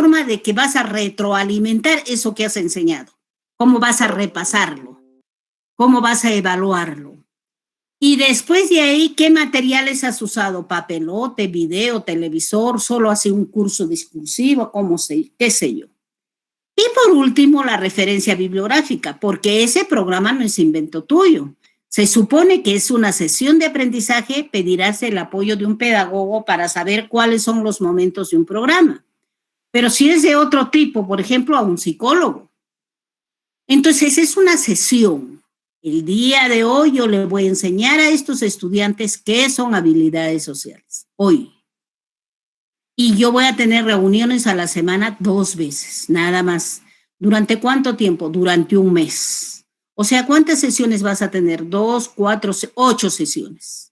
forma de que vas a retroalimentar eso que has enseñado. ¿Cómo vas a repasarlo? ¿Cómo vas a evaluarlo? Y después de ahí, ¿qué materiales has usado? ¿Papelote, video, televisor? ¿Solo hace un curso discursivo? ¿Cómo sé? ¿Qué sé yo? Y por último, la referencia bibliográfica, porque ese programa no es invento tuyo. Se supone que es una sesión de aprendizaje, pedirás el apoyo de un pedagogo para saber cuáles son los momentos de un programa. Pero si es de otro tipo, por ejemplo, a un psicólogo. Entonces, es una sesión. El día de hoy yo le voy a enseñar a estos estudiantes qué son habilidades sociales. Hoy. Y yo voy a tener reuniones a la semana 2 veces, nada más. ¿Durante cuánto tiempo? Durante un mes. O sea, ¿cuántas sesiones vas a tener? 2, 4, 8 sesiones.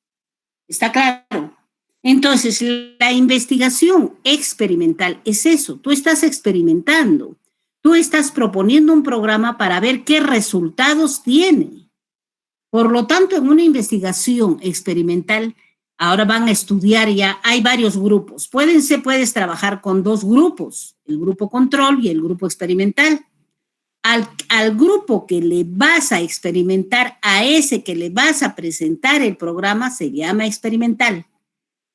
¿Está claro? Entonces, la investigación experimental es eso. Tú estás experimentando. Tú estás proponiendo un programa para ver qué resultados tiene. Por lo tanto, en una investigación experimental, ahora van a estudiar ya, hay varios grupos. Puedes trabajar con 2 grupos, el grupo control y el grupo experimental. Al grupo que le vas a experimentar, a ese que le vas a presentar el programa, se llama experimental.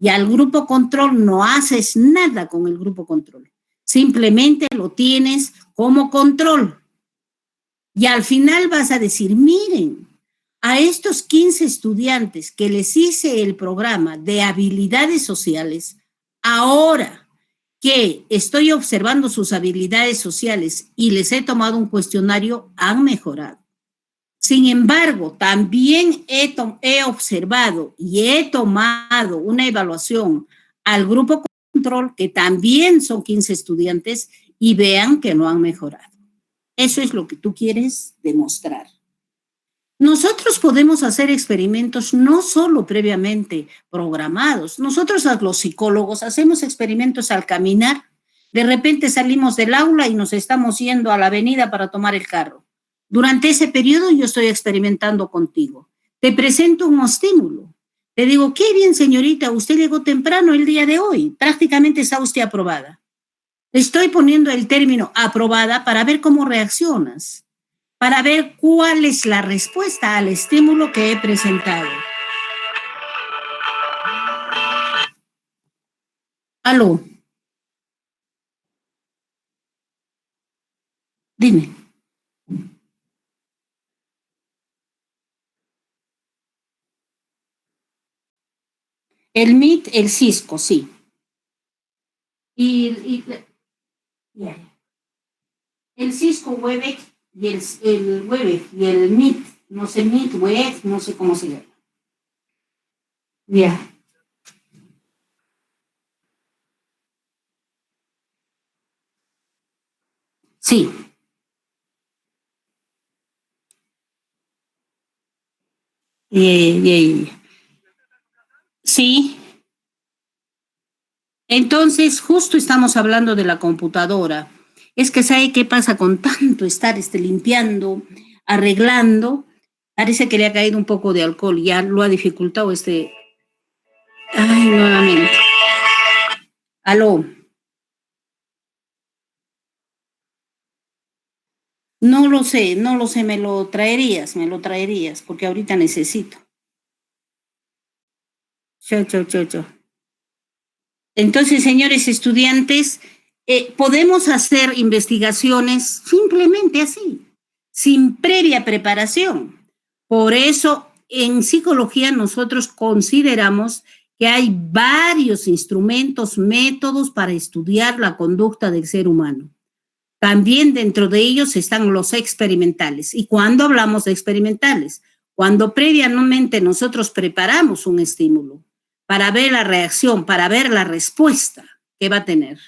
Y al grupo control no haces nada con el grupo control. Simplemente lo tienes como control. Y al final vas a decir, miren, a estos 15 estudiantes que les hice el programa de habilidades sociales, ahora que estoy observando sus habilidades sociales y les he tomado un cuestionario, han mejorado. Sin embargo, también he observado y he tomado una evaluación al grupo control, que también son 15 estudiantes, y vean que no han mejorado. Eso es lo que tú quieres demostrar. Nosotros podemos hacer experimentos no solo previamente programados. Nosotros, los psicólogos, hacemos experimentos al caminar. De repente salimos del aula y nos estamos yendo a la avenida para tomar el carro. Durante ese periodo yo estoy experimentando contigo. Te presento un estímulo. Te digo, qué bien, señorita, usted llegó temprano el día de hoy. Prácticamente está usted aprobada. Estoy poniendo el término aprobada para ver cómo reaccionas, para ver cuál es la respuesta al estímulo que he presentado. Aló. Dime. El MIT, el Cisco, sí. Yeah. El Cisco Webex y el Webex y el MIT, no sé, MIT, Webex, no sé cómo se llama. Ya. Yeah. Sí. Sí. Entonces, justo estamos hablando de la computadora. Es que ¿sabe qué pasa con tanto estar limpiando, arreglando? Parece que le ha caído un poco de alcohol, ya lo ha dificultado Ay, nuevamente. Aló. No lo sé, me lo traerías, porque ahorita necesito. Chao, chao, chao, chao. Entonces, señores estudiantes, podemos hacer investigaciones simplemente así, sin previa preparación. Por eso, en psicología nosotros consideramos que hay varios instrumentos, métodos para estudiar la conducta del ser humano. También dentro de ellos están los experimentales. ¿Y cuando hablamos de experimentales? Cuando previamente nosotros preparamos un estímulo para ver la reacción, para ver la respuesta que va a tener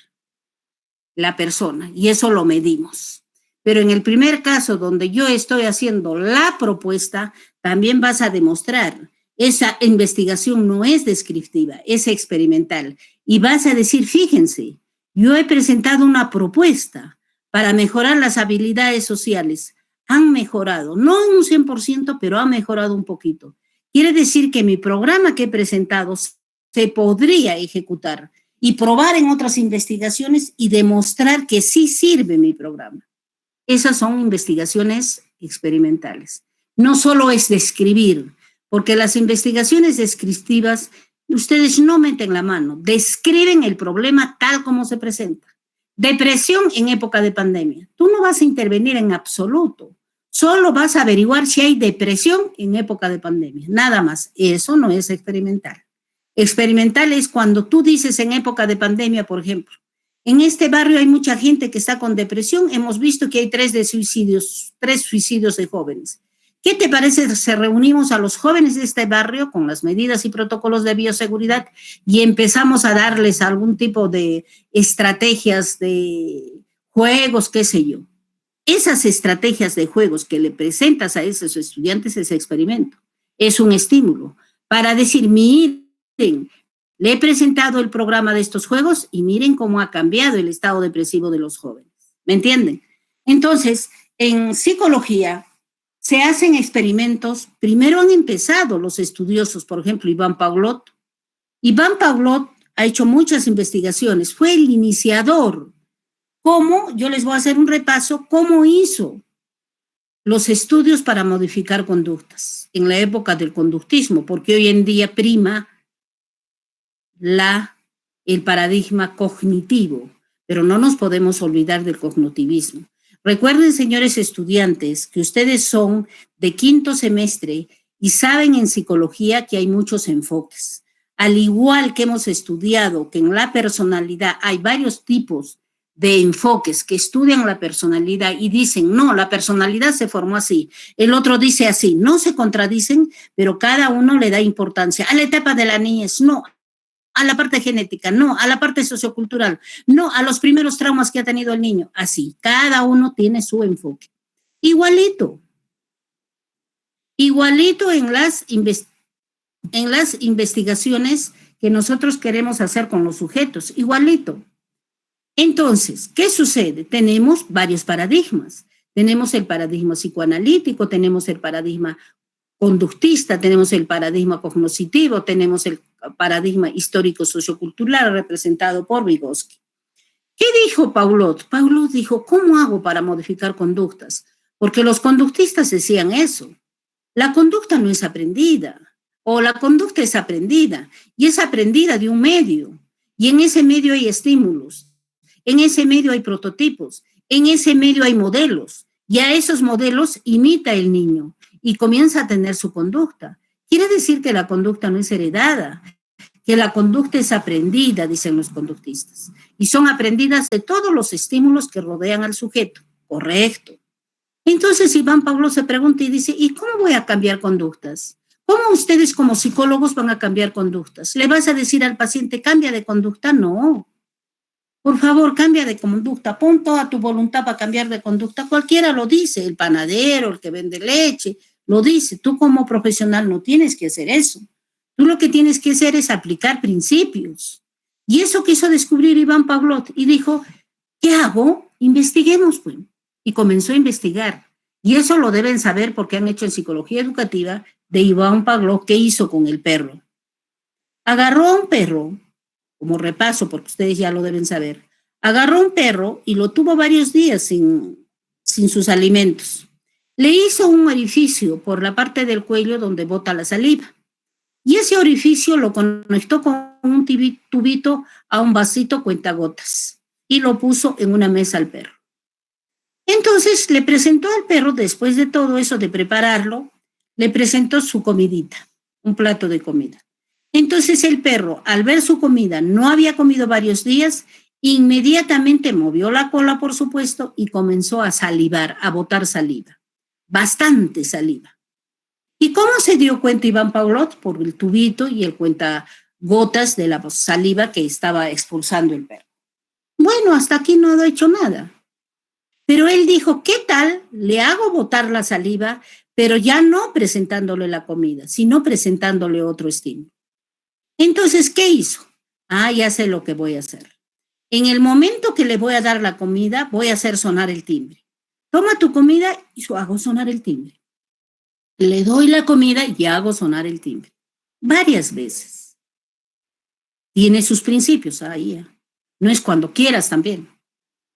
la persona, y eso lo medimos. Pero en el primer caso, donde yo estoy haciendo la propuesta, también vas a demostrar, esa investigación no es descriptiva, es experimental. Y vas a decir, fíjense, yo he presentado una propuesta para mejorar las habilidades sociales. Han mejorado, no en un 100%, pero han mejorado un poquito. Quiere decir que mi programa que he presentado se podría ejecutar. y probar en otras investigaciones y demostrar que sí sirve mi programa. Esas son investigaciones experimentales. No solo es describir, porque las investigaciones descriptivas, ustedes no meten la mano, describen el problema tal como se presenta. Depresión en época de pandemia. Tú no vas a intervenir en absoluto. Solo vas a averiguar si hay depresión en época de pandemia. Nada más. Eso no es experimental. Experimental es cuando tú dices en época de pandemia, por ejemplo, en este barrio hay mucha gente que está con depresión. Hemos visto que hay tres suicidios de jóvenes. ¿Qué te parece si reunimos a los jóvenes de este barrio con las medidas y protocolos de bioseguridad y empezamos a darles algún tipo de estrategias de juegos, qué sé yo? Esas estrategias de juegos que le presentas a esos estudiantes es experimento, es un estímulo para decir, miren, le he presentado el programa de estos juegos y miren cómo ha cambiado el estado depresivo de los jóvenes. ¿Me entienden? Entonces, en psicología se hacen experimentos. Primero han empezado los estudiosos, por ejemplo, Iván Pavlov. Iván Pavlov ha hecho muchas investigaciones, fue el iniciador. ¿Cómo? Yo les voy a hacer un repaso. ¿Cómo hizo los estudios para modificar conductas en la época del conductismo? Porque hoy en día prima el paradigma cognitivo, pero no nos podemos olvidar del cognitivismo. Recuerden, señores estudiantes, que ustedes son de quinto semestre y saben en psicología que hay muchos enfoques. Al igual que hemos estudiado que en la personalidad hay varios tipos de enfoques que estudian la personalidad y dicen, no, la personalidad se formó así, el otro dice así, no se contradicen, pero cada uno le da importancia. A la etapa de la niñez, no, a la parte genética, no, a la parte sociocultural, no, a los primeros traumas que ha tenido el niño, así, cada uno tiene su enfoque. Igualito en las investigaciones que nosotros queremos hacer con los sujetos, igualito. Entonces, ¿qué sucede? Tenemos varios paradigmas. Tenemos el paradigma psicoanalítico, tenemos el paradigma conductista, tenemos el paradigma cognoscitivo, tenemos el paradigma histórico-sociocultural representado por Vygotsky. ¿Qué dijo Pavlov? Pavlov dijo, ¿cómo hago para modificar conductas? Porque los conductistas decían eso. La conducta no es aprendida, o la conducta es aprendida, y es aprendida de un medio, y en ese medio hay estímulos, en ese medio hay prototipos, en ese medio hay modelos, y a esos modelos imita el niño y comienza a tener su conducta. Quiere decir que la conducta no es heredada, que la conducta es aprendida, dicen los conductistas, y son aprendidas de todos los estímulos que rodean al sujeto. Correcto. Entonces Iván Pavlov se pregunta y dice, ¿y cómo voy a cambiar conductas? ¿Cómo ustedes como psicólogos van a cambiar conductas? ¿Le vas a decir al paciente, cambia de conducta? No. Por favor, cambia de conducta, pon toda tu voluntad para cambiar de conducta. Cualquiera lo dice, el panadero, el que vende leche, lo dice. Tú como profesional no tienes que hacer eso. Tú lo que tienes que hacer es aplicar principios. Y eso quiso descubrir Iván Pavlov y dijo, ¿qué hago? Investiguemos, pues. Y comenzó a investigar. Y eso lo deben saber porque han hecho en psicología educativa de Iván Pavlov qué hizo con el perro. Agarró a un perro, como repaso, porque ustedes ya lo deben saber, agarró a un perro y lo tuvo varios días sin sus alimentos. Le hizo un orificio por la parte del cuello donde bota la saliva. Y ese orificio lo conectó con un tubito a un vasito cuentagotas y lo puso en una mesa al perro. Entonces le presentó al perro, después de todo eso de prepararlo, le presentó su comidita, un plato de comida. Entonces el perro, al ver su comida, no había comido varios días, inmediatamente movió la cola, por supuesto, y comenzó a salivar, a botar saliva, bastante saliva. ¿Y cómo se dio cuenta Iván Pavlov? Por el tubito y el cuentagotas de la saliva que estaba expulsando el perro. Bueno, hasta aquí no ha hecho nada. Pero él dijo, ¿qué tal? Le hago botar la saliva, pero ya no presentándole la comida, sino presentándole otro estímulo. Entonces, ¿qué hizo? Ya sé lo que voy a hacer. En el momento que le voy a dar la comida, voy a hacer sonar el timbre. Toma tu comida y hago sonar el timbre. Le doy la comida y hago sonar el timbre. Varias veces. Tiene sus principios ahí. No es cuando quieras también.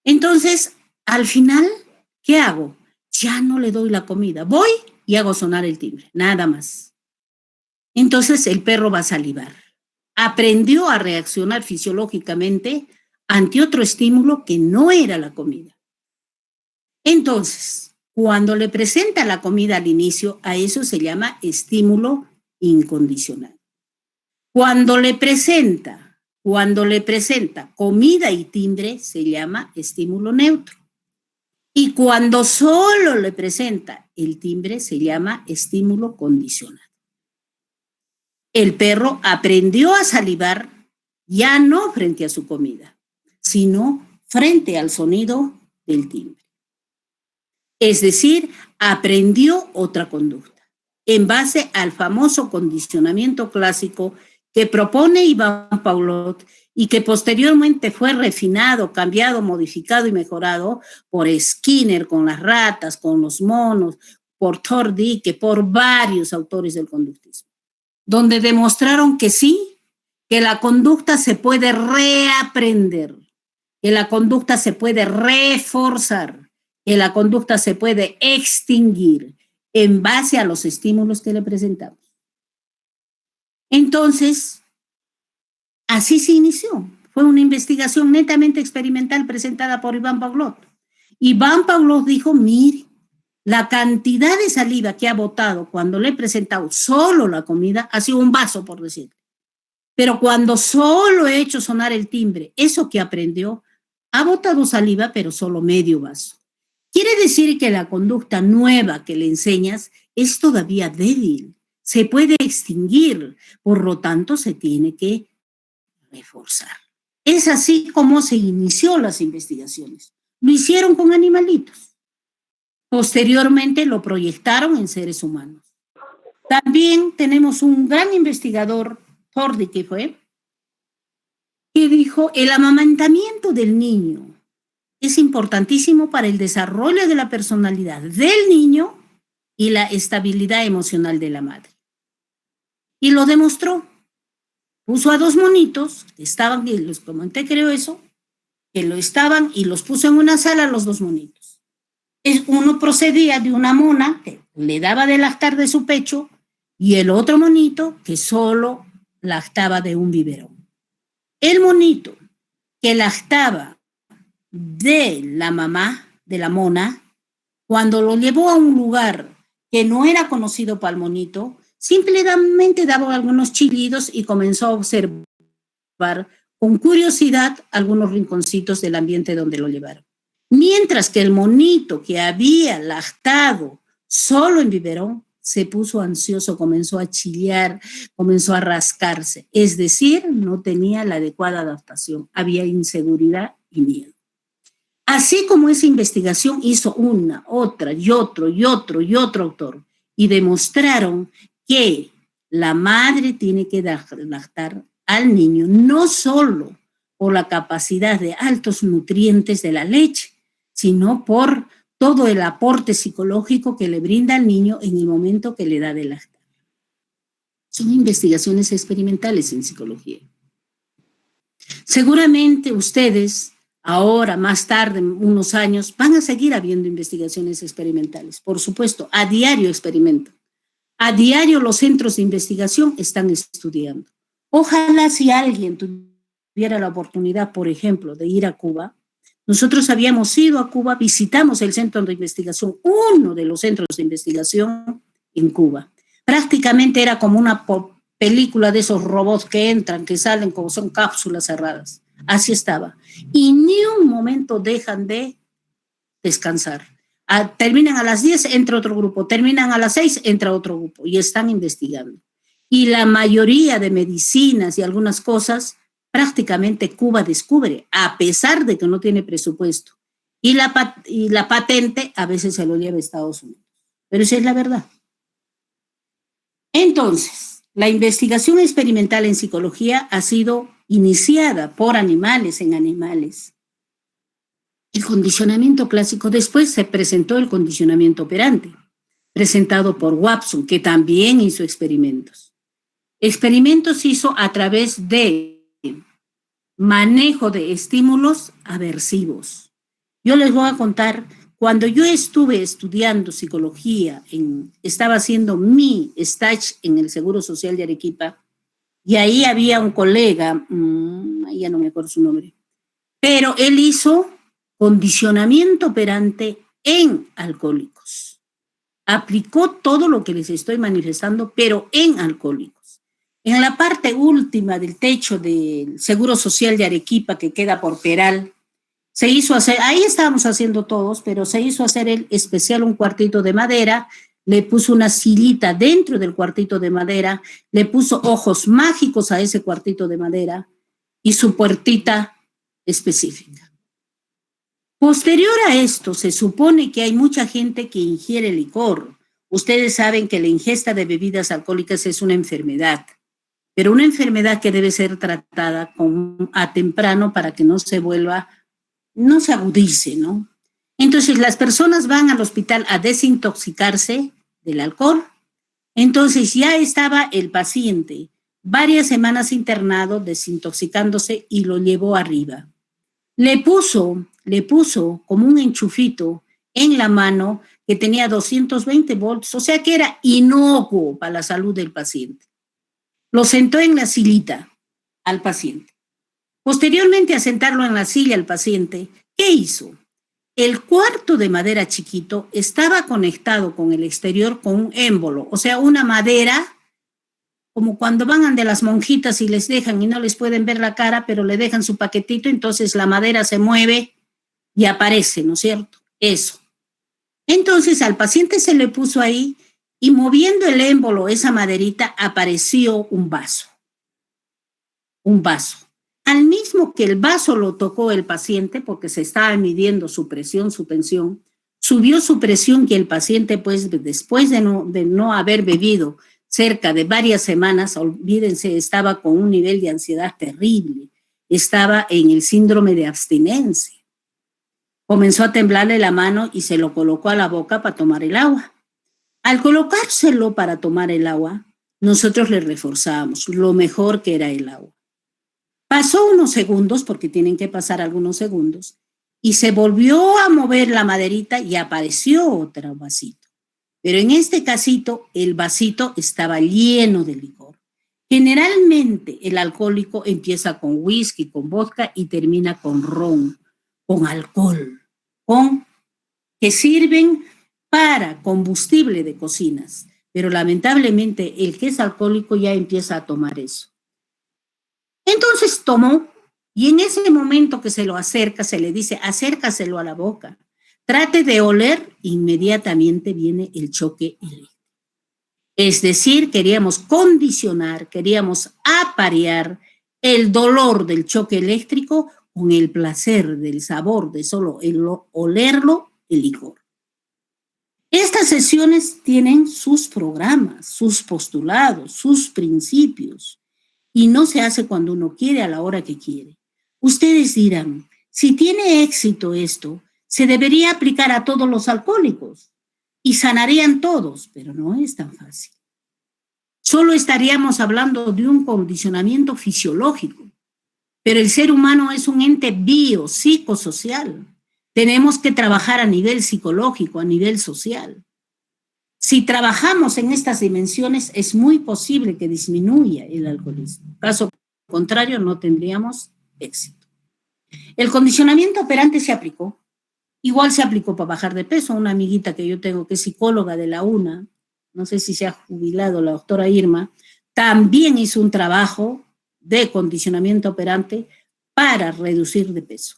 Entonces, al final, ¿qué hago? Ya no le doy la comida. Voy y hago sonar el timbre, nada más. Entonces el perro va a salivar. Aprendió a reaccionar fisiológicamente ante otro estímulo que no era la comida. Entonces, cuando le presenta la comida al inicio, a eso se llama estímulo incondicional. Cuando le presenta comida y timbre, se llama estímulo neutro. Y cuando solo le presenta el timbre, se llama estímulo condicional. El perro aprendió a salivar ya no frente a su comida, sino frente al sonido del timbre. Es decir, aprendió otra conducta en base al famoso condicionamiento clásico que propone Iván Pavlov y que posteriormente fue refinado, cambiado, modificado y mejorado por Skinner con las ratas, con los monos, por Thorndike, por varios autores del conductismo, donde demostraron que sí, que la conducta se puede reaprender, que la conducta se puede reforzar, que la conducta se puede extinguir en base a los estímulos que le presentamos. Entonces, así se inició. Fue una investigación netamente experimental presentada por Iván Pavlov. Iván Pavlov dijo, mire, la cantidad de saliva que ha botado cuando le he presentado solo la comida ha sido un vaso, por decir. Pero cuando solo he hecho sonar el timbre, eso que aprendió, ha botado saliva, pero solo medio vaso. Quiere decir que la conducta nueva que le enseñas es todavía débil, se puede extinguir, por lo tanto se tiene que reforzar. Es así como se inició las investigaciones. Lo hicieron con animalitos. Posteriormente lo proyectaron en seres humanos. También tenemos un gran investigador, Thorndike fue, que dijo, el amamantamiento del niño es importantísimo para el desarrollo de la personalidad del niño y la estabilidad emocional de la madre. Y lo demostró. Puso a dos monitos, que estaban, y les comenté creo eso, que lo estaban y los puso en una sala los dos monitos. Uno procedía de una mona que le daba de lactar de su pecho y el otro monito que solo lactaba de un biberón. El monito que lactaba de la mamá, de la mona, cuando lo llevó a un lugar que no era conocido para el monito, simplemente daba algunos chillidos y comenzó a observar con curiosidad algunos rinconcitos del ambiente donde lo llevaron. Mientras que el monito que había lactado solo en biberón se puso ansioso, comenzó a chillar, comenzó a rascarse. Es decir, no tenía la adecuada adaptación, había inseguridad y miedo. Así como esa investigación hizo una, otra y otro autor y demostraron que la madre tiene que lactar al niño no solo por la capacidad de altos nutrientes de la leche, sino por todo el aporte psicológico que le brinda al niño en el momento que le da de lactar. Son investigaciones experimentales en psicología. Seguramente ustedes, ahora, más tarde, unos años, van a seguir habiendo investigaciones experimentales. Por supuesto, a diario experimentan. A diario los centros de investigación están estudiando. Ojalá si alguien tuviera la oportunidad, por ejemplo, de ir a Cuba. Nosotros habíamos ido a Cuba, visitamos el centro de investigación, uno de los centros de investigación en Cuba. Prácticamente era como una película de esos robots que entran, que salen como son cápsulas cerradas. Así estaba. Y ni un momento dejan de descansar. Terminan a las 10, entra otro grupo. Terminan a las 6, entra otro grupo. Y están investigando. Y la mayoría de medicinas y algunas cosas, prácticamente Cuba descubre, a pesar de que no tiene presupuesto. Y la patente a veces se lo lleva a Estados Unidos. Pero esa es la verdad. Entonces, la investigación experimental en psicología ha sido iniciada por animales en animales. El condicionamiento clásico, después se presentó el condicionamiento operante, presentado por Watson, que también hizo experimentos. Experimentos hizo a través de manejo de estímulos aversivos. Yo les voy a contar, cuando yo estuve estudiando psicología, estaba haciendo mi stage en el Seguro Social de Arequipa, y ahí había un colega, ya no me acuerdo su nombre, pero él hizo condicionamiento operante en alcohólicos. Aplicó todo lo que les estoy manifestando, pero en alcohólicos. En la parte última del techo del Seguro Social de Arequipa, que queda por Peral, se hizo hacer, ahí estábamos haciendo todos, pero se hizo hacer el especial un cuartito de madera, le puso una sillita dentro del cuartito de madera, le puso ojos mágicos a ese cuartito de madera y su puertita específica. Posterior a esto, se supone que hay mucha gente que ingiere licor. Ustedes saben que la ingesta de bebidas alcohólicas es una enfermedad, pero una enfermedad que debe ser tratada a temprano para que no se vuelva, no se agudice, ¿no? Entonces las personas van al hospital a desintoxicarse del alcohol. Entonces ya estaba el paciente varias semanas internado desintoxicándose y lo llevó arriba. Le puso como un enchufito en la mano que tenía 220 volts, o sea que era inocuo para la salud del paciente. Lo sentó en la sillita al paciente. Posteriormente a sentarlo en la silla al paciente, ¿qué hizo? El cuarto de madera chiquito estaba conectado con el exterior con un émbolo, o sea, una madera, como cuando van de las monjitas y les dejan y no les pueden ver la cara, pero le dejan su paquetito, entonces la madera se mueve y aparece, ¿no es cierto? Eso. Entonces al paciente se le puso ahí y moviendo el émbolo, esa maderita, apareció un vaso. Un vaso. Al mismo que el vaso lo tocó el paciente, porque se estaba midiendo su presión, su tensión, subió su presión y el paciente, pues, después de no haber bebido cerca de varias semanas, olvídense, estaba con un nivel de ansiedad terrible, estaba en el síndrome de abstinencia. Comenzó a temblarle la mano y se lo colocó a la boca para tomar el agua. Al colocárselo para tomar el agua, nosotros le reforzábamos lo mejor que era el agua. Pasó unos segundos, porque tienen que pasar algunos segundos, y se volvió a mover la maderita y apareció otro vasito. Pero en este casito, el vasito estaba lleno de licor. Generalmente el alcohólico empieza con whisky, con vodka y termina con ron, con alcohol, que sirven para combustible de cocinas. Pero lamentablemente el que es alcohólico ya empieza a tomar eso. Entonces tomó y en ese momento que se lo acerca, se le dice, acércaselo a la boca. Trate de oler, inmediatamente viene el choque eléctrico. Es decir, queríamos condicionar, queríamos aparear el dolor del choque eléctrico con el placer del sabor de solo olerlo, el licor. Estas sesiones tienen sus programas, sus postulados, sus principios. Y no se hace cuando uno quiere, a la hora que quiere. Ustedes dirán, si tiene éxito esto, se debería aplicar a todos los alcohólicos y sanarían todos, pero no es tan fácil. Solo estaríamos hablando de un condicionamiento fisiológico, pero el ser humano es un ente biopsicosocial. Tenemos que trabajar a nivel psicológico, a nivel social. Si trabajamos en estas dimensiones, es muy posible que disminuya el alcoholismo. Caso contrario, no tendríamos éxito. El condicionamiento operante se aplicó. Igual se aplicó para bajar de peso. Una amiguita que yo tengo que es psicóloga de la UNA, no sé si se ha jubilado, la doctora Irma, también hizo un trabajo de condicionamiento operante para reducir de peso.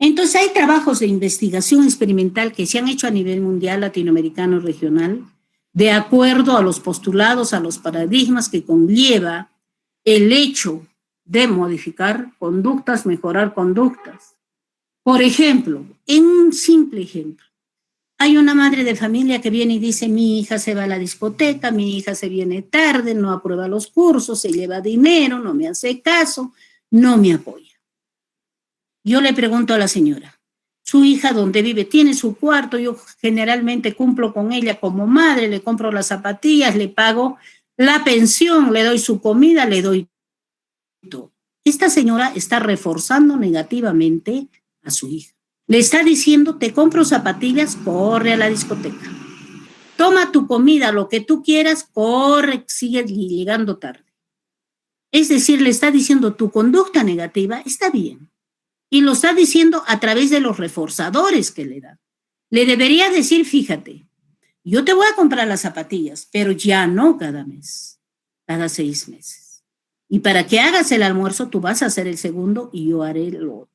Entonces hay trabajos de investigación experimental que se han hecho a nivel mundial, latinoamericano, regional, de acuerdo a los postulados, a los paradigmas que conlleva el hecho de modificar conductas, mejorar conductas. Por ejemplo, en un simple ejemplo, hay una madre de familia que viene y dice, mi hija se va a la discoteca, mi hija se viene tarde, no aprueba los cursos, se lleva dinero, no me hace caso, no me apoya. Yo le pregunto a la señora, ¿su hija dónde vive? Tiene su cuarto, yo generalmente cumplo con ella como madre, le compro las zapatillas, le pago la pensión, le doy su comida, le doy todo. esta señora está reforzando negativamente a su hija. Le está diciendo, te compro zapatillas, corre a la discoteca. Toma tu comida, lo que tú quieras, corre, sigue llegando tarde. Es decir, le está diciendo, tu conducta negativa está bien. Y lo está diciendo a través de los reforzadores que le dan. Le debería decir, fíjate, yo te voy a comprar las zapatillas, pero ya no cada mes, cada 6 meses. Y para que hagas el almuerzo, tú vas a hacer el segundo y yo haré el otro.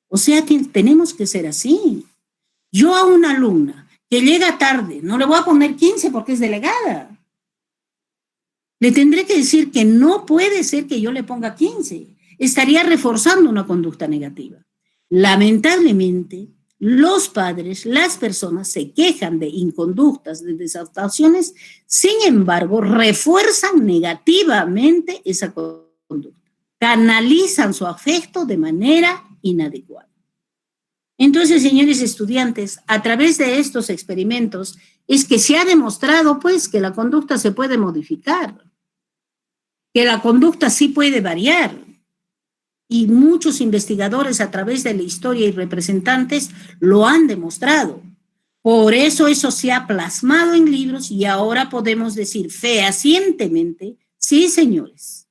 O sea que tenemos que ser así. Yo a una alumna que llega tarde, no le voy a poner 15 porque es delegada. Le tendré que decir que no puede ser que yo le ponga 15. Estaría reforzando una conducta negativa. Lamentablemente, los padres, las personas se quejan de inconductas, de desadaptaciones, sin embargo, refuerzan negativamente esa conducta. Canalizan su afecto de manera inadecuada. Entonces, señores estudiantes, a través de estos experimentos es que se ha demostrado, pues, que la conducta se puede modificar, que la conducta sí puede variar. Y muchos investigadores a través de la historia y representantes lo han demostrado. Por eso se ha plasmado en libros y ahora podemos decir fehacientemente, sí, señores,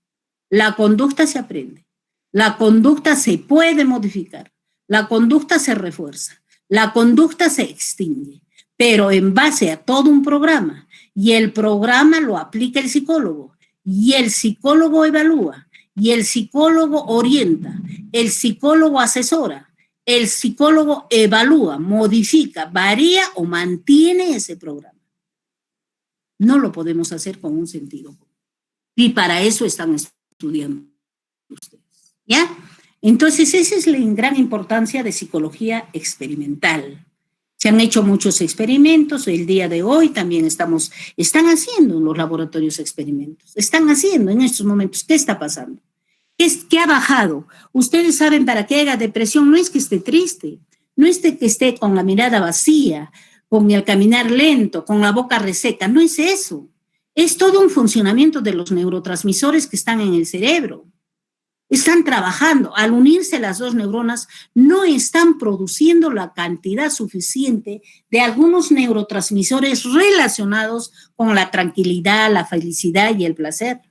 la conducta se aprende, la conducta se puede modificar. La conducta se refuerza, la conducta se extingue, pero en base a todo un programa, y el programa lo aplica el psicólogo, y el psicólogo evalúa, y el psicólogo orienta, el psicólogo asesora, el psicólogo evalúa, modifica, varía o mantiene ese programa. No lo podemos hacer con un sentido común. Y para eso están estudiando ustedes, ¿ya? Entonces, esa es la gran importancia de psicología experimental. Se han hecho muchos experimentos, el día de hoy también están haciendo en los laboratorios experimentos, están haciendo en estos momentos. ¿Qué está pasando? ¿Qué ha bajado? Ustedes saben, para que haya depresión no es que esté triste, no es que esté con la mirada vacía, con el caminar lento, con la boca reseca, no es eso. Es todo un funcionamiento de los neurotransmisores que están en el cerebro. Están trabajando. Al unirse las dos neuronas, no están produciendo la cantidad suficiente de algunos neurotransmisores relacionados con la tranquilidad, la felicidad y el placer.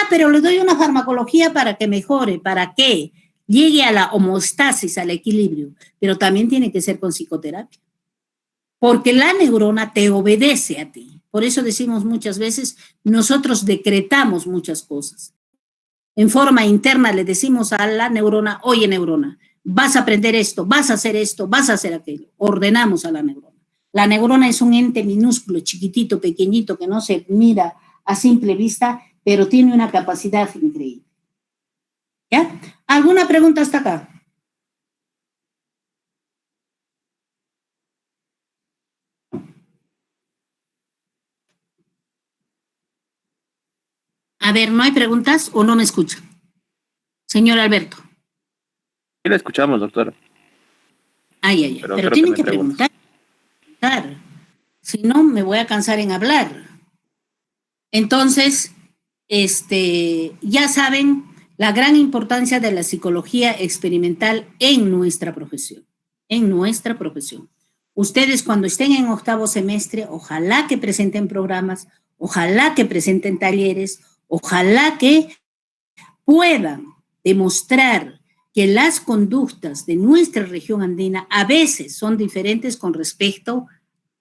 Pero le doy una farmacología para que mejore. ¿Para qué? Llegue a la homeostasis, al equilibrio. Pero también tiene que ser con psicoterapia. Porque la neurona te obedece a ti. Por eso decimos muchas veces, nosotros decretamos muchas cosas. En forma interna le decimos a la neurona, oye neurona, vas a aprender esto, vas a hacer aquello. Ordenamos a la neurona. La neurona es un ente minúsculo, chiquitito, pequeñito, que no se mira a simple vista, pero tiene una capacidad increíble. ¿Ya? ¿Alguna pregunta hasta acá? A ver, ¿no hay preguntas o no me escucha? Señor Alberto. Sí, la escuchamos, doctora. Pero tienen que preguntar. Si no, me voy a cansar en hablar. Entonces, ya saben la gran importancia de la psicología experimental en nuestra profesión. Ustedes cuando estén en 8º semestre, ojalá que presenten programas, ojalá que presenten talleres, ojalá que puedan demostrar que las conductas de nuestra región andina a veces son diferentes con respecto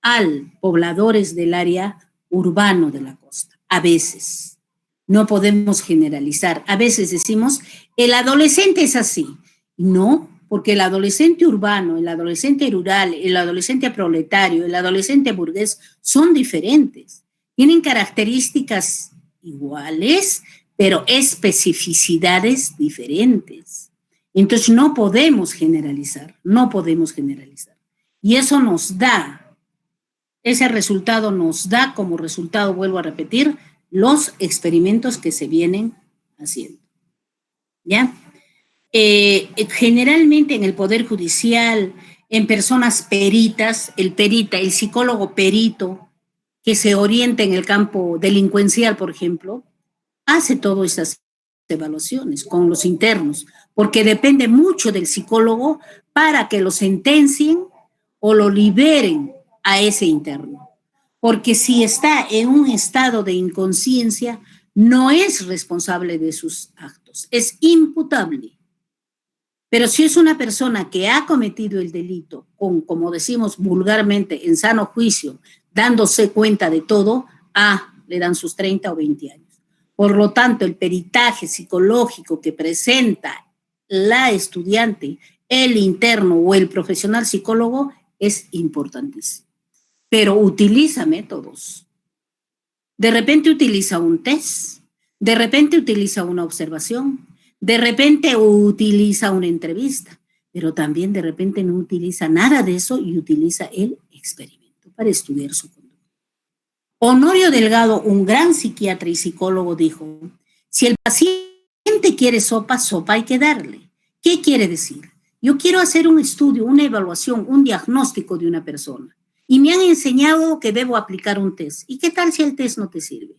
al pobladores del área urbano de la costa. A veces. No podemos generalizar. A veces decimos, el adolescente es así. No, porque el adolescente urbano, el adolescente rural, el adolescente proletario, el adolescente burgués son diferentes. Tienen características iguales, pero especificidades diferentes. Entonces no podemos generalizar. Y eso nos da, ese resultado nos da como resultado, vuelvo a repetir, los experimentos que se vienen haciendo. ¿Ya? Generalmente en el Poder Judicial, en personas peritas, el psicólogo perito, que se orienta en el campo delincuencial, por ejemplo, hace todo estas evaluaciones con los internos, porque depende mucho del psicólogo para que lo sentencien o lo liberen a ese interno. Porque si está en un estado de inconsciencia, no es responsable de sus actos, es imputable. Pero si es una persona que ha cometido el delito con, como decimos vulgarmente, en sano juicio, dándose cuenta de todo, le dan sus 30 o 20 años. Por lo tanto, el peritaje psicológico que presenta la estudiante, el interno o el profesional psicólogo es importantísimo. Pero utiliza métodos. De repente utiliza un test, de repente utiliza una observación, de repente utiliza una entrevista, pero también de repente no utiliza nada de eso y utiliza el experimento para estudiar su conducta. Honorio Delgado, un gran psiquiatra y psicólogo, dijo, si el paciente quiere sopa, sopa hay que darle. ¿Qué quiere decir? Yo quiero hacer un estudio, una evaluación, un diagnóstico de una persona y me han enseñado que debo aplicar un test. ¿Y qué tal si el test no te sirve?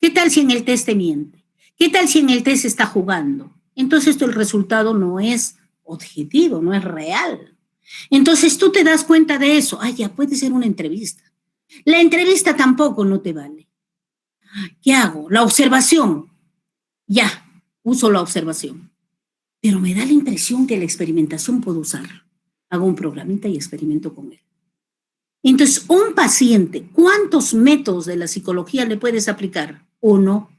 ¿Qué tal si en el test te miente? ¿Qué tal si en el test está jugando? Entonces el resultado no es objetivo, no es real. Entonces tú te das cuenta de eso. Ya puede ser una entrevista. La entrevista tampoco no te vale. ¿Qué hago? La observación. Ya, uso la observación. Pero me da la impresión que la experimentación puedo usar. Hago un programita y experimento con él. Entonces, un paciente, ¿cuántos métodos de la psicología le puedes aplicar? 1,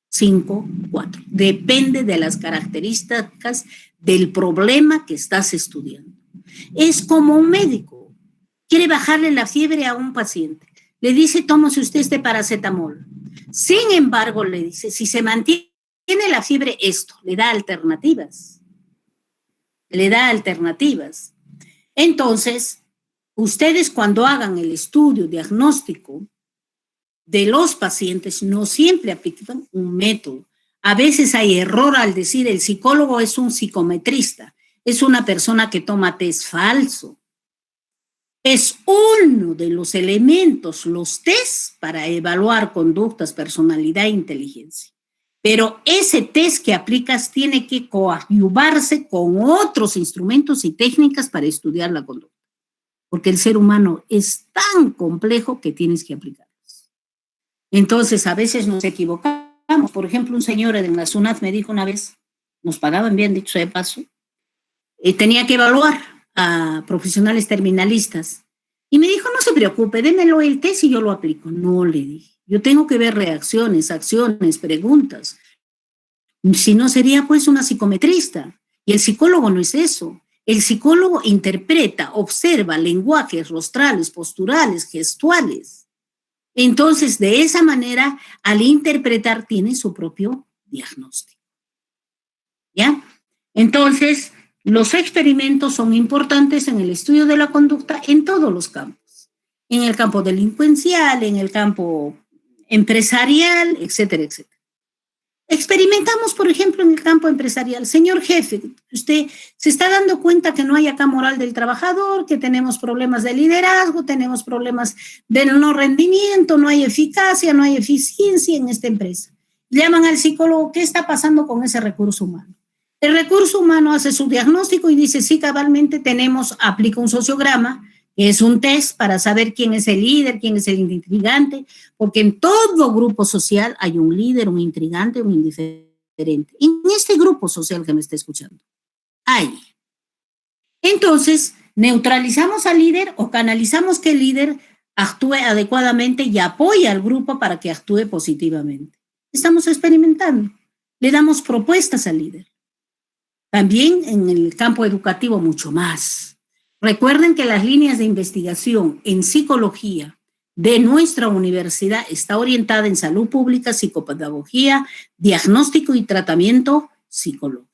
5, 4. Depende de las características del problema que estás estudiando. Es como un médico. Quiere bajarle la fiebre a un paciente. Le dice, tómese usted este paracetamol. Sin embargo, le dice, si se mantiene la fiebre, esto, le da alternativas. Le da alternativas. Entonces, ustedes cuando hagan el estudio diagnóstico de los pacientes, no siempre aplican un método. A veces hay error al decir el psicólogo es un psicometrista, es una persona que toma test falso. Es uno de los elementos, los test, para evaluar conductas, personalidad e inteligencia. Pero ese test que aplicas tiene que coadyuvarse con otros instrumentos y técnicas para estudiar la conducta. Porque el ser humano es tan complejo que tienes que aplicarlos. Entonces, a veces nos equivocamos. Por ejemplo, un señor en la SUNAT me dijo una vez, nos pagaban bien, dicho de paso, tenía que evaluar a profesionales terminalistas. Y me dijo, no se preocupe, démelo el test y yo lo aplico. No, le dije, yo tengo que ver reacciones, acciones, preguntas. Si no, sería pues una psicometrista. Y el psicólogo no es eso. El psicólogo interpreta, observa lenguajes rostrales, posturales, gestuales. Entonces, de esa manera, al interpretar, tiene su propio diagnóstico. ¿Ya? Entonces, los experimentos son importantes en el estudio de la conducta en todos los campos. En el campo delincuencial, en el campo empresarial, etcétera, etcétera. Experimentamos, por ejemplo, en el campo empresarial. Señor jefe, usted se está dando cuenta que no hay acá moral del trabajador, que tenemos problemas de liderazgo, tenemos problemas de no rendimiento, no hay eficacia, no hay eficiencia en esta empresa. Llaman al psicólogo, ¿qué está pasando con ese recurso humano? El recurso humano hace su diagnóstico y dice, sí, cabalmente aplica un sociograma, que es un test para saber quién es el líder, quién es el intrigante, porque en todo grupo social hay un líder, un intrigante, un indiferente. En este grupo social que me está escuchando, hay. Entonces, neutralizamos al líder o canalizamos que el líder actúe adecuadamente y apoye al grupo para que actúe positivamente. Estamos experimentando. Le damos propuestas al líder. También en el campo educativo mucho más. Recuerden que las líneas de investigación en psicología de nuestra universidad está orientada en salud pública, psicopedagogía, diagnóstico y tratamiento psicológico.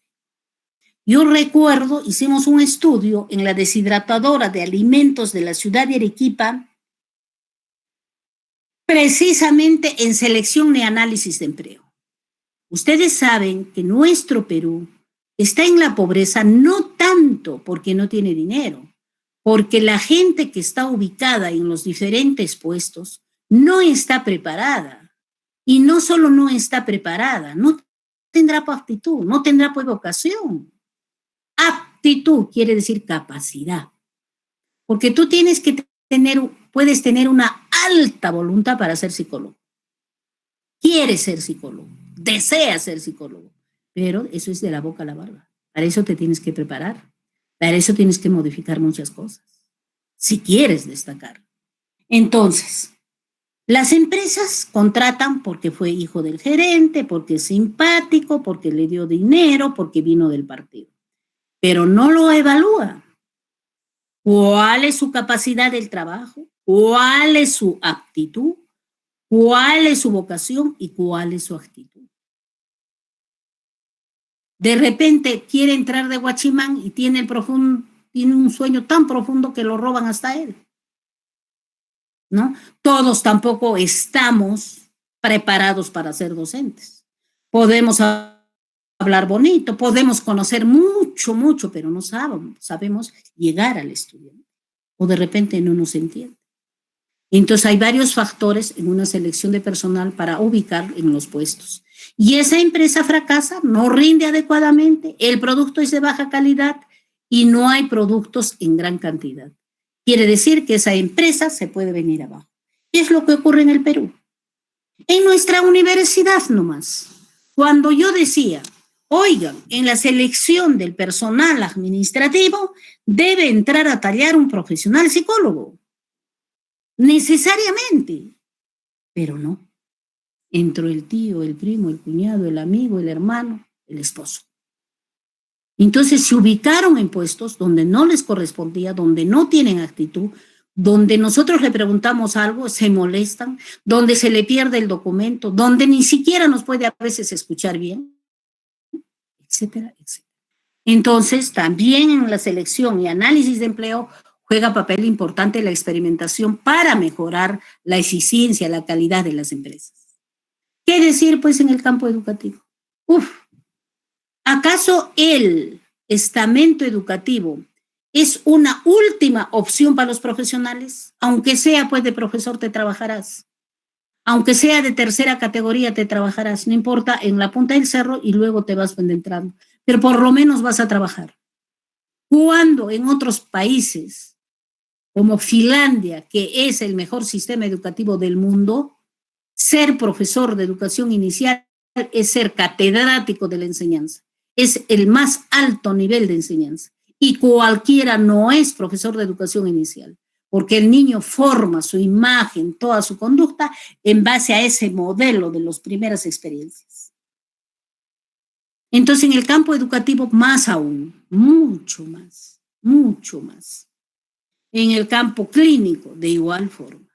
Yo recuerdo, hicimos un estudio en la deshidratadora de alimentos de la ciudad de Arequipa, precisamente en selección y análisis de empleo. Ustedes saben que nuestro Perú está en la pobreza no tanto porque no tiene dinero, porque la gente que está ubicada en los diferentes puestos no está preparada. Y no solo no está preparada, no tendrá aptitud, no tendrá pues vocación. Aptitud quiere decir capacidad, porque tú tienes que puedes tener una alta voluntad para ser psicólogo. Quieres ser psicólogo, deseas ser psicólogo, pero eso es de la boca a la barba. Para eso te tienes que preparar, para eso tienes que modificar muchas cosas, si quieres destacar. Entonces, las empresas contratan porque fue hijo del gerente, porque es simpático, porque le dio dinero, porque vino del partido, pero no lo evalúa. ¿Cuál es su capacidad del trabajo? ¿Cuál es su aptitud? ¿Cuál es su vocación y cuál es su actitud? De repente quiere entrar de guachimán y tiene un sueño tan profundo que lo roban hasta él, ¿no? Todos tampoco estamos preparados para ser docentes. Podemos hablar bonito, podemos conocer mucho, pero no sabemos llegar al estudiante. O de repente no nos entiende. Entonces hay varios factores en una selección de personal para ubicar en los puestos. Y esa empresa fracasa, no rinde adecuadamente, el producto es de baja calidad y no hay productos en gran cantidad. Quiere decir que esa empresa se puede venir abajo. ¿Qué es lo que ocurre en el Perú? En nuestra universidad nomás. Cuando yo decía, oigan, en la selección del personal administrativo debe entrar a tallar un profesional psicólogo. Necesariamente, pero no. Entró el tío, el primo, el cuñado, el amigo, el hermano, el esposo. Entonces se ubicaron en puestos donde no les correspondía, donde no tienen actitud, donde nosotros le preguntamos algo, se molestan, donde se le pierde el documento, donde ni siquiera nos puede a veces escuchar bien, etcétera, etcétera. Entonces, también en la selección y análisis de empleo juega papel importante la experimentación para mejorar la eficiencia, la calidad de las empresas. ¿Qué decir, pues, en el campo educativo? ¿Acaso el estamento educativo es una última opción para los profesionales? Aunque sea, pues, de profesor te trabajarás. Aunque sea de tercera categoría te trabajarás. No importa, en la punta del cerro y luego te vas entrando. Pero por lo menos vas a trabajar. Cuando en otros países, como Finlandia, que es el mejor sistema educativo del mundo, ser profesor de educación inicial es ser catedrático de la enseñanza. Es el más alto nivel de enseñanza. Y cualquiera no es profesor de educación inicial, porque el niño forma su imagen, toda su conducta, en base a ese modelo de las primeras experiencias. Entonces, en el campo educativo, más aún, mucho más. En el campo clínico, de igual forma.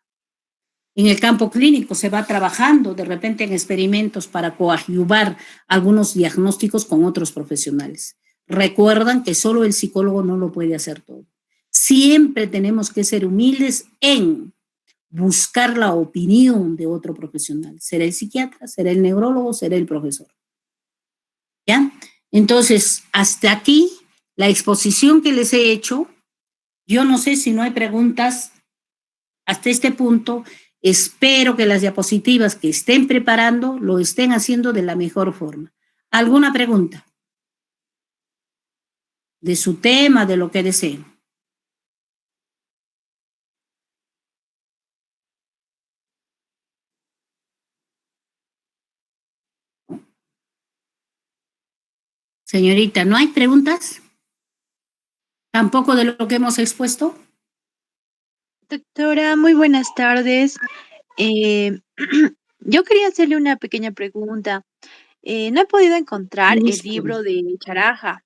En el campo clínico se va trabajando de repente en experimentos para coadyuvar algunos diagnósticos con otros profesionales. Recuerdan que solo el psicólogo no lo puede hacer todo. Siempre tenemos que ser humildes en buscar la opinión de otro profesional. ¿Será el psiquiatra? ¿Será el neurólogo? ¿Será el profesor? ¿Ya? Entonces, hasta aquí la exposición que les he hecho. Yo no sé si no hay preguntas hasta este punto. Espero que las diapositivas que estén preparando lo estén haciendo de la mejor forma. ¿Alguna pregunta? De su tema, de lo que deseen. Señorita, ¿no hay preguntas? ¿Tampoco de lo que hemos expuesto? Doctora, muy buenas tardes. Yo quería hacerle una pequeña pregunta. No he podido encontrar el libro de Charaja.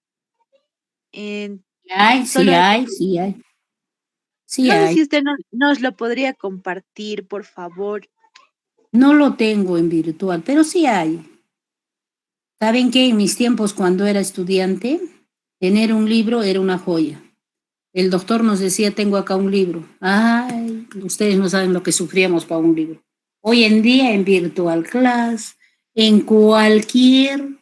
Sí hay. No sé si usted nos lo podría compartir, por favor. No lo tengo en virtual, pero sí hay. ¿Saben qué? En mis tiempos, cuando era estudiante, tener un libro era una joya. El doctor nos decía, tengo acá un libro. Ay, ustedes no saben lo que sufríamos para un libro. Hoy en día, en Virtual Class, en cualquier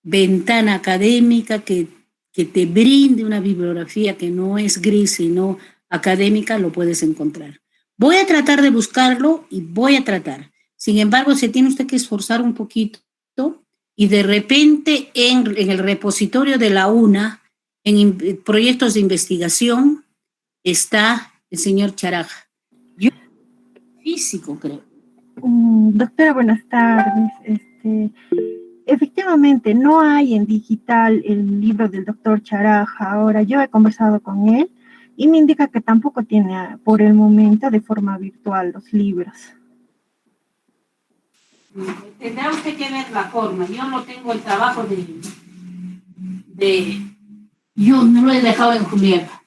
ventana académica que te brinde una bibliografía que no es gris, sino académica, lo puedes encontrar. Voy a tratar de buscarlo y voy a tratar. Sin embargo, se tiene usted que esforzar un poquito y de repente en el repositorio de la UNA, en proyectos de investigación, está el señor Charaja. Yo, físico, creo. Doctora, buenas tardes. Efectivamente, no hay en digital el libro del doctor Charaja. Ahora, yo he conversado con él y me indica que tampoco tiene por el momento de forma virtual los libros. Tendrá usted que ver la forma. Yo no tengo el trabajo yo no lo he dejado en Julieta.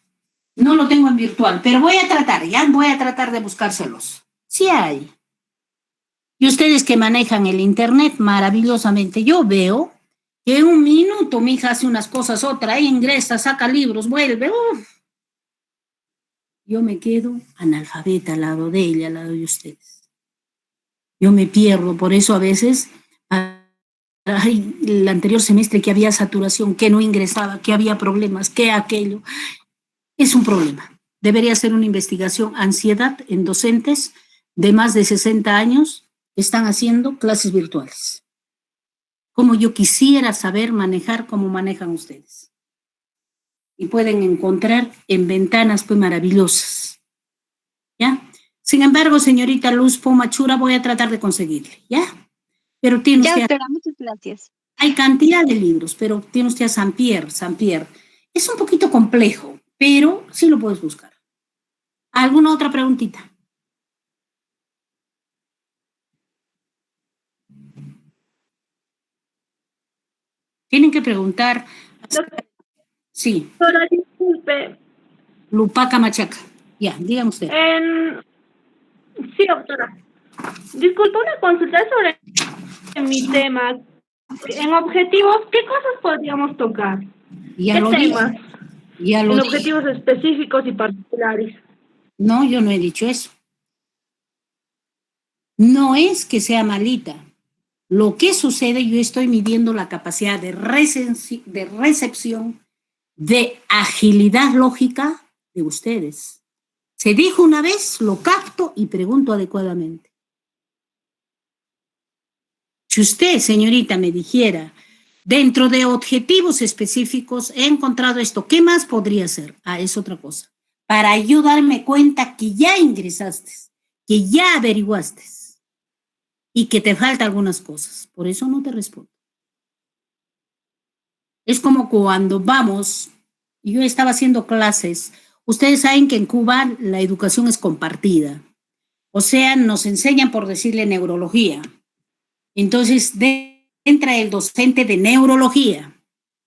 No lo tengo en virtual, pero voy a tratar de buscárselos. Sí hay. Y ustedes que manejan el internet maravillosamente, yo veo que en un minuto mi hija hace unas cosas, otra, ingresa, saca libros, vuelve. Uf. Yo me quedo analfabeta al lado de ella, al lado de ustedes. Yo me pierdo, por eso a veces, el anterior semestre que había saturación, que no ingresaba, que había problemas, que aquello, es un problema. Debería ser una investigación, ansiedad en docentes de más de 60 años que están haciendo clases virtuales. Como yo quisiera saber manejar como manejan ustedes. Y pueden encontrar en ventanas pues maravillosas. ¿Ya? Sin embargo, señorita Luz Pomachura, voy a tratar de conseguirle, ¿ya? Pero tiene Ya, usted... doctora, muchas gracias. Hay cantidad de libros, pero tiene usted a Saint-Pierre. Es un poquito complejo, pero sí lo puedes buscar. ¿Alguna otra preguntita? Tienen que preguntar. Sí. Doctora, disculpe. Lupaca Machaca. Ya, dígame usted. Sí, doctora. Disculpe, una consulta sobre mi tema. En objetivos, ¿qué cosas podríamos tocar? Ya ¿Qué lo temas? dije. Ya lo En dije. objetivos específicos y particulares. No, yo no he dicho eso. No es que sea malita. Lo que sucede, yo estoy midiendo la capacidad de recepción, de agilidad lógica de ustedes. Se dijo una vez, lo capto y pregunto adecuadamente. Si usted, señorita, me dijera, dentro de objetivos específicos he encontrado esto, ¿qué más podría ser? Ah, es otra cosa. Para yo darme cuenta que ya ingresaste, que ya averiguaste y que te faltan algunas cosas. Por eso no te respondo. Es como cuando vamos, yo estaba haciendo clases, ustedes saben que en Cuba la educación es compartida. O sea, nos enseñan por decirle neurología. Entonces, entra el docente de neurología.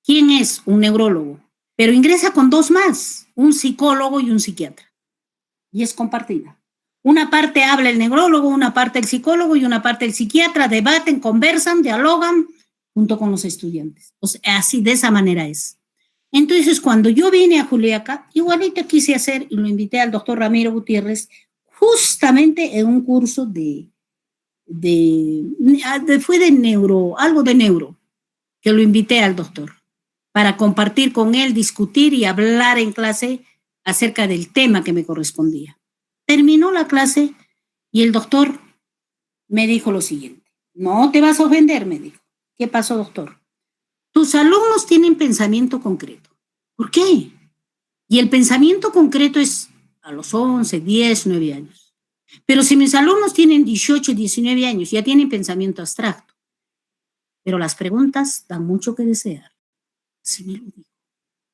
¿Quién es? Un neurólogo. Pero ingresa con dos más, un psicólogo y un psiquiatra. Y es compartida. Una parte habla el neurólogo, una parte el psicólogo y una parte el psiquiatra, debaten, conversan, dialogan junto con los estudiantes. O sea, así, de esa manera es. Entonces, cuando yo vine a Juliaca, igualito quise hacer y lo invité al doctor Ramiro Gutiérrez justamente en un curso fue de neuro, algo de neuro, que lo invité al doctor para compartir con él, discutir y hablar en clase acerca del tema que me correspondía. Terminó la clase y el doctor me dijo lo siguiente: no te vas a ofender, me dijo. ¿Qué pasó, doctor? Tus alumnos tienen pensamiento concreto. ¿Por qué? Y el pensamiento concreto es a los 11, 10, 9 años. Pero si mis alumnos tienen 18, 19 años, ya tienen pensamiento abstracto. Pero las preguntas dan mucho que desear. Así me lo dijo.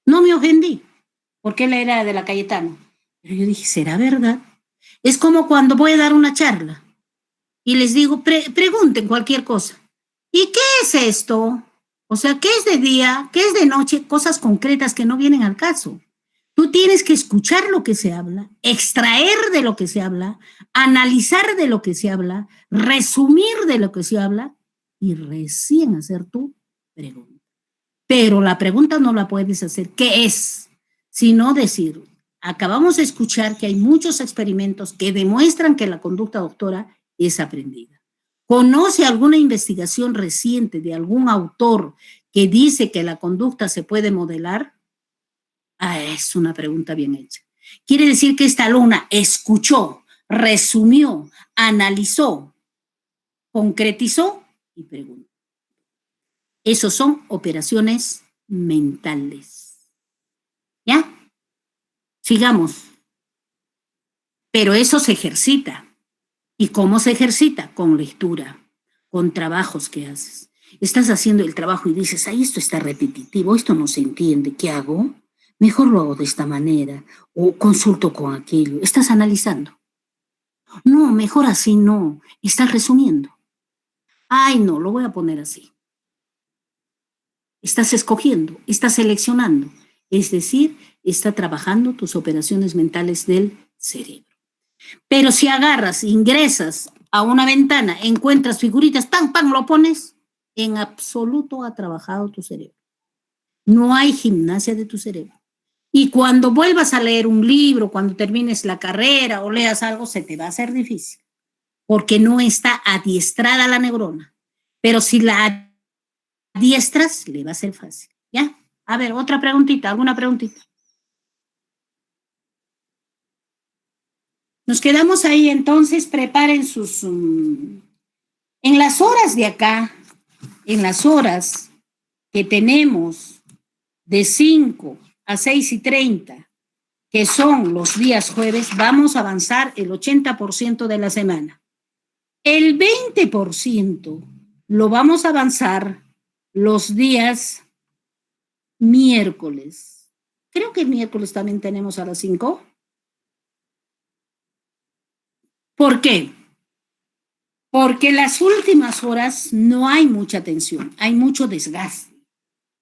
No me ofendí, porque él era de la Cayetano. Pero yo dije, ¿será verdad? Es como cuando voy a dar una charla y les digo, pregunten cualquier cosa. ¿Y qué es esto? O sea, ¿qué es de día? ¿Qué es de noche? Cosas concretas que no vienen al caso. Tú tienes que escuchar lo que se habla, extraer de lo que se habla, analizar de lo que se habla, resumir de lo que se habla y recién hacer tu pregunta. Pero la pregunta no la puedes hacer, ¿qué es? Sino decir, acabamos de escuchar que hay muchos experimentos que demuestran que la conducta doctora es aprendida. ¿Conoce alguna investigación reciente de algún autor que dice que la conducta se puede modelar? Ah, es una pregunta bien hecha. Quiere decir que esta alumna escuchó, resumió, analizó, concretizó y preguntó. Esos son operaciones mentales. ¿Ya? Sigamos. Pero eso se ejercita. ¿Y cómo se ejercita? Con lectura, con trabajos que haces. Estás haciendo el trabajo y dices, ay, esto está repetitivo, esto no se entiende, ¿qué hago? Mejor lo hago de esta manera, o consulto con aquello. Estás analizando. No, mejor así no. Estás resumiendo. Ay, no, lo voy a poner así. Estás escogiendo, estás seleccionando. Es decir, está trabajando tus operaciones mentales del cerebro. Pero si agarras, ingresas a una ventana, encuentras figuritas, ¡pam, pam!, lo pones, en absoluto ha trabajado tu cerebro. No hay gimnasia de tu cerebro. Y cuando vuelvas a leer un libro, cuando termines la carrera o leas algo, se te va a hacer difícil, porque no está adiestrada la neurona. Pero si la adiestras, le va a ser fácil. ¿Ya? A ver, otra preguntita, ¿alguna preguntita? Nos quedamos ahí, entonces preparen sus... en las horas de acá, en las horas que tenemos de 5 a 6:30, que son los días jueves, vamos a avanzar el 80% de la semana. El 20% lo vamos a avanzar los días miércoles. Creo que el miércoles también tenemos a las 5. ¿Por qué? Porque las últimas horas no hay mucha tensión, hay mucho desgaste.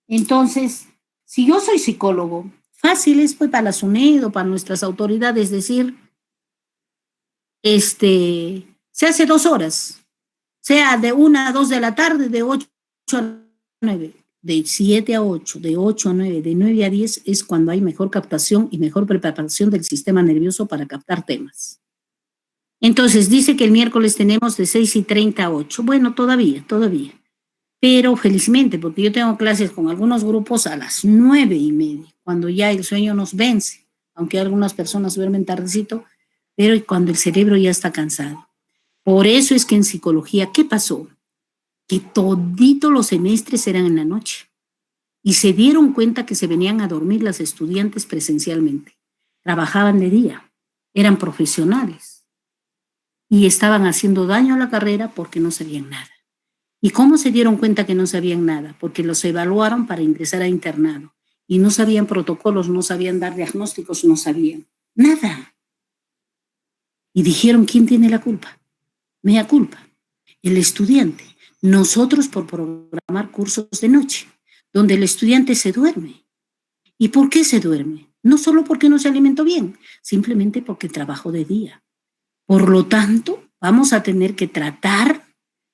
Entonces, si yo soy psicólogo, fácil es pues para la SUNED o para nuestras autoridades decir, se hace 2 horas, sea de 1 a 2 de la tarde, de 8 a 9, de 7 a 8, de 8 a 9, de 9 a 10 es cuando hay mejor captación y mejor preparación del sistema nervioso para captar temas. Entonces, dice que el miércoles tenemos de 6:30 a 8. Bueno, todavía. Pero felizmente, porque yo tengo clases con algunos grupos a las 9:30, cuando ya el sueño nos vence, aunque algunas personas duermen tardecito, pero cuando el cerebro ya está cansado. Por eso es que en psicología, ¿qué pasó? Que toditos los semestres eran en la noche. Y se dieron cuenta que se venían a dormir las estudiantes presencialmente. Trabajaban de día, eran profesionales. Y estaban haciendo daño a la carrera porque no sabían nada. ¿Y cómo se dieron cuenta que no sabían nada? Porque los evaluaron para ingresar a internado y no sabían protocolos, no sabían dar diagnósticos, no sabían nada. Y dijeron, ¿quién tiene la culpa? Mea culpa, el estudiante. Nosotros por programar cursos de noche, donde el estudiante se duerme. ¿Y por qué se duerme? No solo porque no se alimentó bien, simplemente porque trabajó de día. Por lo tanto, vamos a tener que tratar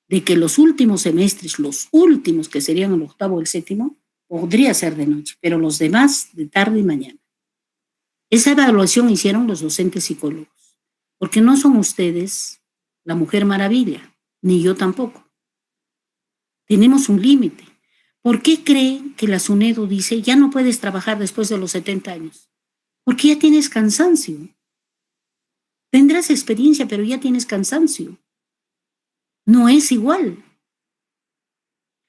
de que los últimos semestres, los últimos que serían el 8º o el 7º, podría ser de noche, pero los demás de tarde y mañana. Esa evaluación hicieron los docentes psicólogos, porque no son ustedes la Mujer Maravilla, ni yo tampoco. Tenemos un límite. ¿Por qué creen que la SUNEDU dice ya no puedes trabajar después de los 70 años? Porque ya tienes cansancio. Tendrás experiencia, pero ya tienes cansancio. No es igual.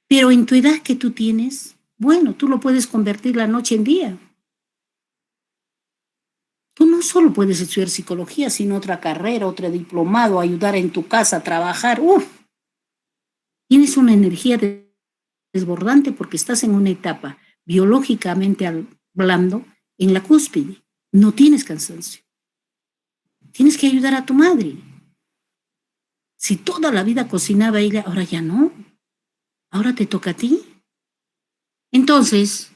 Pero en tu edad que tú tienes, bueno, tú lo puedes convertir la noche en día. Tú no solo puedes estudiar psicología, sino otra carrera, otro diplomado, ayudar en tu casa, trabajar. ¡Uf! Tienes una energía desbordante porque estás en una etapa biológicamente hablando en la cúspide. No tienes cansancio. Tienes que ayudar a tu madre. Si toda la vida cocinaba ella, ahora ya no. Ahora te toca a ti. Entonces,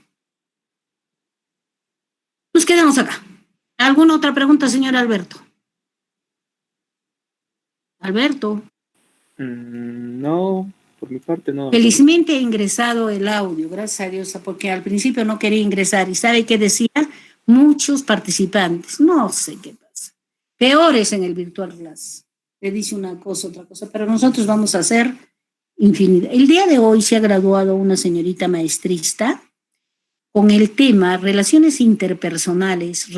nos quedamos acá. ¿Alguna otra pregunta, señor Alberto? Alberto. No, por mi parte no. Felizmente ha ingresado el audio, gracias a Dios, porque al principio no quería ingresar. ¿Y sabe qué decía? Muchos participantes. No sé qué pasa. Peores en el virtual class. Le dice una cosa, otra cosa, pero nosotros vamos a hacer infinidad. El día de hoy se ha graduado una señorita maestrista con el tema relaciones interpersonales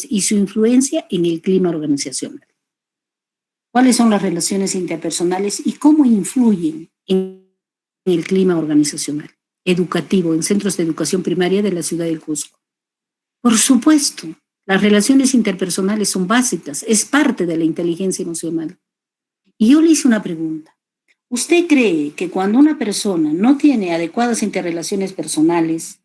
y su influencia en el clima organizacional. ¿Cuáles son las relaciones interpersonales y cómo influyen en el clima organizacional, educativo, en centros de educación primaria de la ciudad del Cusco. Por supuesto, las relaciones interpersonales son básicas, es parte de la inteligencia emocional. Y yo le hice una pregunta. ¿Usted cree que cuando una persona no tiene adecuadas interrelaciones personales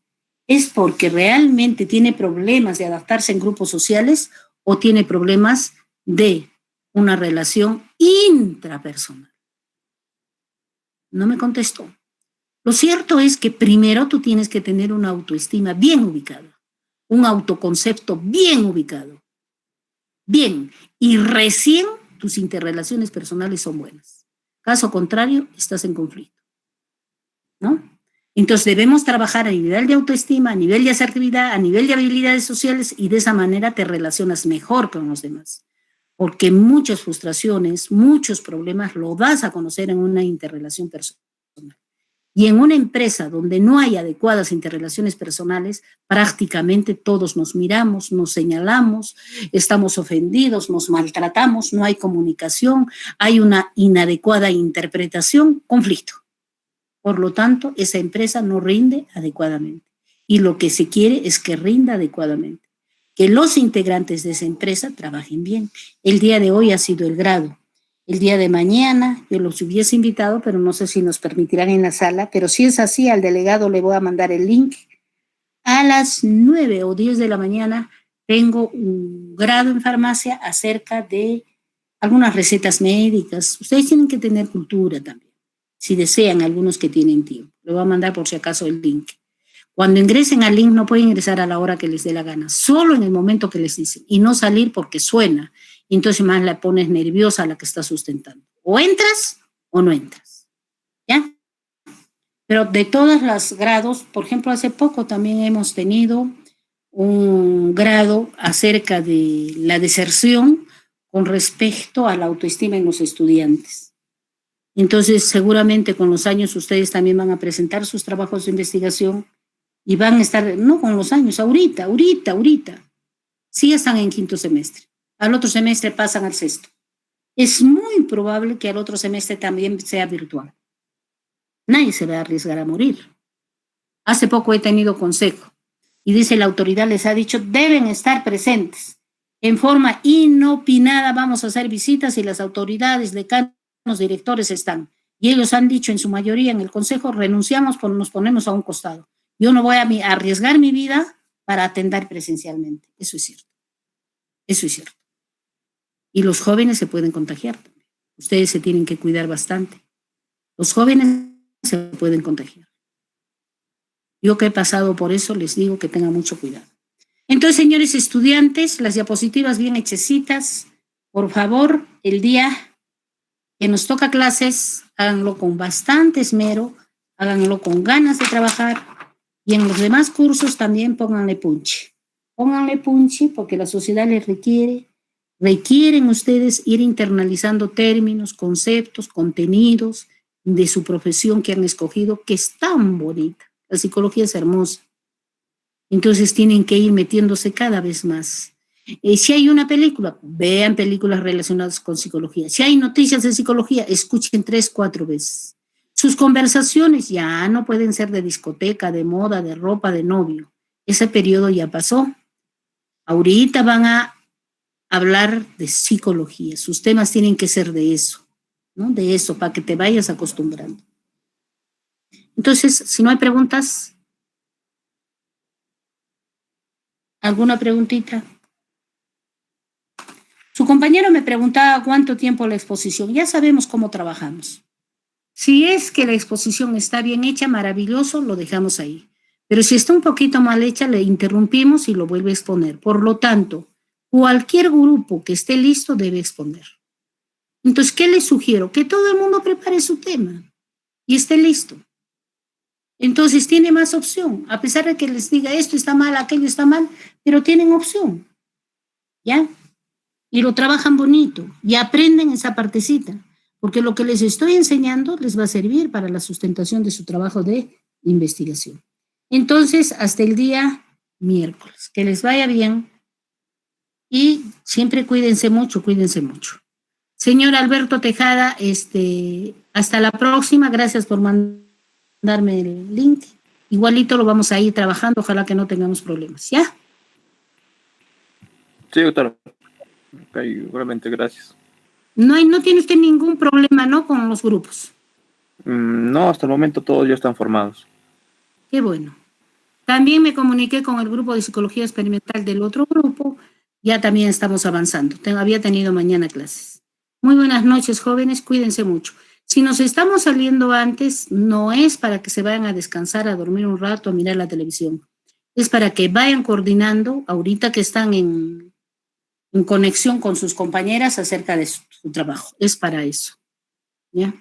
es porque realmente tiene problemas de adaptarse en grupos sociales o tiene problemas de una relación intrapersonal? No me contestó. Lo cierto es que primero tú tienes que tener una autoestima bien ubicada, un autoconcepto bien ubicado. Bien, y recién tus interrelaciones personales son buenas. Caso contrario, estás en conflicto, ¿no? Entonces debemos trabajar a nivel de autoestima, a nivel de asertividad, a nivel de habilidades sociales y de esa manera te relacionas mejor con los demás. Porque muchas frustraciones, muchos problemas lo vas a conocer en una interrelación personal. Y en una empresa donde no hay adecuadas interrelaciones personales, prácticamente todos nos miramos, nos señalamos, estamos ofendidos, nos maltratamos, no hay comunicación, hay una inadecuada interpretación, conflicto. Por lo tanto, esa empresa no rinde adecuadamente. Y lo que se quiere es que rinda adecuadamente. Que los integrantes de esa empresa trabajen bien. El día de hoy ha sido el grado. El día de mañana yo los hubiese invitado, pero no sé si nos permitirán en la sala, pero si es así, al delegado le voy a mandar el link. A las 9 o 10 de la mañana tengo un grado en farmacia acerca de algunas recetas médicas. Ustedes tienen que tener cultura también, si desean, algunos que tienen tiempo. Le voy a mandar por si acaso el link. Cuando ingresen al link no pueden ingresar a la hora que les dé la gana, solo en el momento que les dicen, y no salir porque suena. Y entonces más la pones nerviosa a la que está sustentando. O entras o no entras, ¿ya? Pero de todos los grados, por ejemplo, hace poco también hemos tenido un grado acerca de la deserción con respecto a la autoestima en los estudiantes. Entonces, seguramente con los años ustedes también van a presentar sus trabajos de investigación y van a estar, no con los años, ahorita. Sí están en quinto semestre. Al otro semestre pasan al sexto. Es muy probable que al otro semestre también sea virtual. Nadie se va a arriesgar a morir. Hace poco he tenido consejo y dice la autoridad les ha dicho deben estar presentes. En forma inopinada vamos a hacer visitas y las autoridades, decanos, directores están. Y ellos han dicho en su mayoría en el consejo renunciamos, nos ponemos a un costado. Yo no voy a arriesgar mi vida para atender presencialmente. Eso es cierto. Eso es cierto. Y los jóvenes se pueden contagiar también. Ustedes se tienen que cuidar bastante. Los jóvenes se pueden contagiar. Yo que he pasado por eso, les digo que tengan mucho cuidado. Entonces, señores estudiantes, las diapositivas bien hechecitas, por favor, el día que nos toca clases, háganlo con bastante esmero, háganlo con ganas de trabajar y en los demás cursos también pónganle punche. Pónganle punche porque la sociedad les requieren ustedes ir internalizando términos, conceptos, contenidos de su profesión que han escogido, que es tan bonita. La psicología es hermosa. Entonces tienen que ir metiéndose cada vez más. Si hay una película, vean películas relacionadas con psicología. Si hay noticias de psicología, escuchen 3, 4 veces. Sus conversaciones ya no pueden ser de discoteca, de moda, de ropa, de novio. Ese periodo ya pasó. Ahorita van a hablar de psicología. Sus temas tienen que ser de eso, ¿no? De eso, para que te vayas acostumbrando. Entonces, si no hay preguntas, ¿alguna preguntita? Su compañero me preguntaba cuánto tiempo la exposición. Ya sabemos cómo trabajamos. Si es que la exposición está bien hecha, maravilloso, lo dejamos ahí. Pero si está un poquito mal hecha, le interrumpimos y lo vuelve a exponer. Por lo tanto, cualquier grupo que esté listo debe exponer. Entonces, ¿qué les sugiero? Que todo el mundo prepare su tema y esté listo. Entonces, tiene más opción. A pesar de que les diga esto está mal, aquello está mal, pero tienen opción. ¿Ya? Y lo trabajan bonito y aprenden esa partecita, porque lo que les estoy enseñando les va a servir para la sustentación de su trabajo de investigación. Entonces, hasta el día miércoles. Que les vaya bien y siempre cuídense mucho, cuídense mucho. Señor Alberto Tejada, hasta la próxima. Gracias por mandar darme el link. Igualito lo vamos a ir trabajando, ojalá que no tengamos problemas, ¿ya? Sí, doctora. Ok, igualmente, gracias. No tiene usted ningún problema, ¿no? Con los grupos. No, hasta el momento todos ya están formados. Qué bueno. También me comuniqué con el grupo de psicología experimental del otro grupo. Ya también estamos avanzando. Había tenido mañana clases. Muy buenas noches, jóvenes. Cuídense mucho. Si nos estamos saliendo antes, no es para que se vayan a descansar, a dormir un rato, a mirar la televisión. Es para que vayan coordinando, ahorita que están en conexión con sus compañeras acerca de su trabajo. Es para eso. ¿Ya?